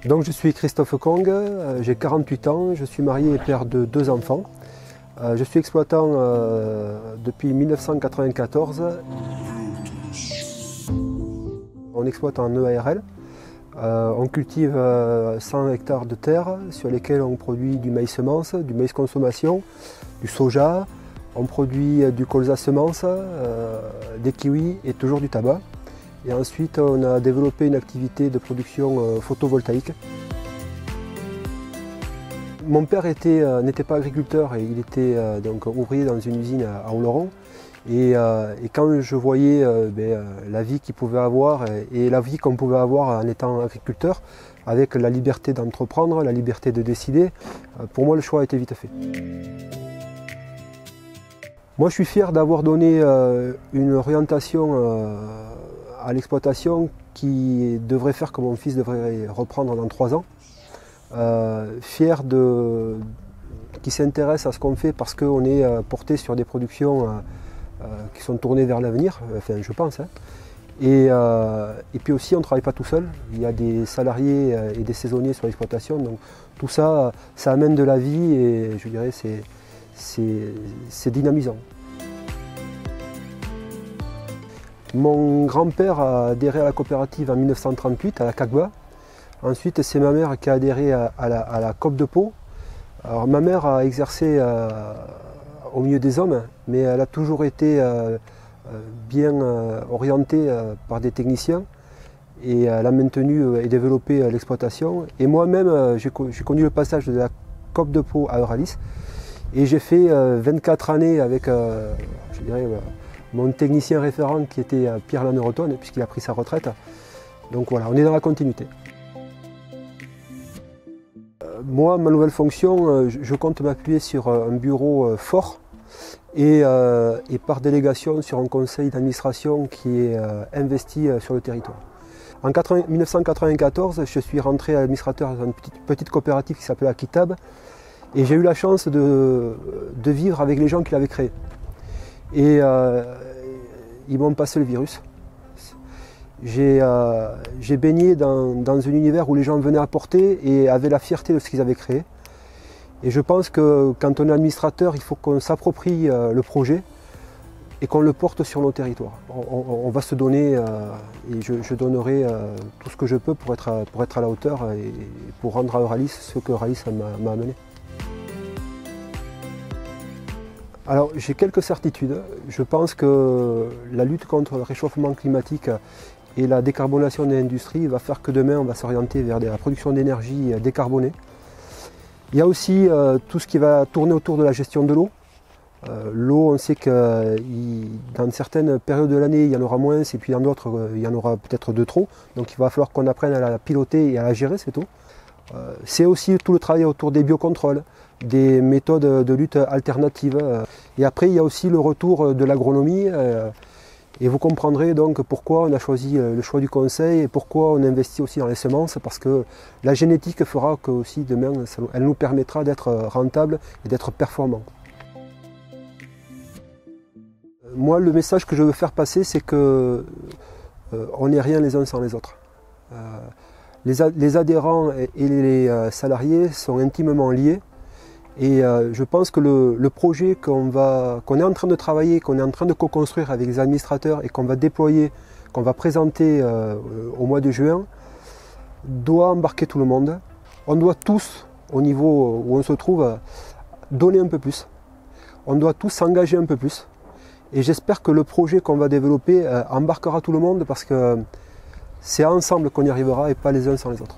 Donc je suis Christophe Kong, j'ai 48 ans, je suis marié et père de 2 enfants. Je suis exploitant depuis 1994. On exploite en EARL. On cultive 100 hectares de terre sur lesquels on produit du maïs semence, du maïs consommation, du soja, on produit du colza semence, des kiwis et toujours du tabac. Et ensuite, on a développé une activité de production photovoltaïque. Mon père n'était pas agriculteur et il était donc ouvrier dans une usine à Oloron. Et quand je voyais la vie qu'il pouvait avoir et la vie qu'on pouvait avoir en étant agriculteur, avec la liberté d'entreprendre, la liberté de décider, pour moi le choix a été vite fait. Moi je suis fier d'avoir donné une orientation à l'exploitation qui devrait faire que mon fils devrait reprendre dans 3 ans. Fier qui s'intéresse à ce qu'on fait parce qu'on est porté sur des productions qui sont tournées vers l'avenir, enfin je pense. Hein. Et puis aussi on ne travaille pas tout seul, il y a des salariés et des saisonniers sur l'exploitation, donc tout ça, ça amène de la vie et je dirais c'est dynamisant. Mon grand-père a adhéré à la coopérative en 1938 à la CACBA. Ensuite, c'est ma mère qui a adhéré à la COP de Pau. Alors, ma mère a exercé au milieu des hommes, mais elle a toujours été bien orientée par des techniciens et elle a maintenu et développé l'exploitation. Et moi-même, j'ai connu le passage de la COP de Pau à Euralis et j'ai fait 24 années avec, je dirais, mon technicien référent qui était Pierre Lanneretonne, puisqu'il a pris sa retraite. Donc voilà, on est dans la continuité. Moi, ma nouvelle fonction, je compte m'appuyer sur un bureau fort et par délégation sur un conseil d'administration qui est investi sur le territoire. En 1994, je suis rentré administrateur dans une petite coopérative qui s'appelait Akitab et j'ai eu la chance de vivre avec les gens qui l'avaient créée. Et ils m'ont passé le virus. J'ai baigné dans un univers où les gens venaient apporter et avaient la fierté de ce qu'ils avaient créé. Et je pense que quand on est administrateur, il faut qu'on s'approprie le projet et qu'on le porte sur nos territoires. On va se donner, et je donnerai tout ce que je peux pour être à la hauteur et pour rendre à Euralis ce que Euralis m'a amené. Alors j'ai quelques certitudes. Je pense que la lutte contre le réchauffement climatique et la décarbonation de l'industrie va faire que demain on va s'orienter vers la production d'énergie décarbonée. Il y a aussi tout ce qui va tourner autour de la gestion de l'eau. L'eau, on sait que dans certaines périodes de l'année il y en aura moins et puis dans d'autres il y en aura peut-être de trop. Donc il va falloir qu'on apprenne à la piloter et à la gérer cette eau. C'est aussi tout le travail autour des biocontrôles, des méthodes de lutte alternatives. Et après, il y a aussi le retour de l'agronomie. Et vous comprendrez donc pourquoi on a choisi le choix du conseil et pourquoi on investit aussi dans les semences, parce que la génétique fera que aussi demain, elle nous permettra d'être rentable et d'être performant. Moi, le message que je veux faire passer, c'est que on n'est rien les uns sans les autres. Les adhérents et les salariés sont intimement liés et je pense que le projet qu'on est en train de travailler, qu'on est en train de co-construire avec les administrateurs et qu'on va déployer, qu'on va présenter au mois de juin, doit embarquer tout le monde. On doit tous, au niveau où on se trouve, donner un peu plus. On doit tous s'engager un peu plus. Et j'espère que le projet qu'on va développer embarquera tout le monde parce que c'est ensemble qu'on y arrivera et pas les uns sans les autres.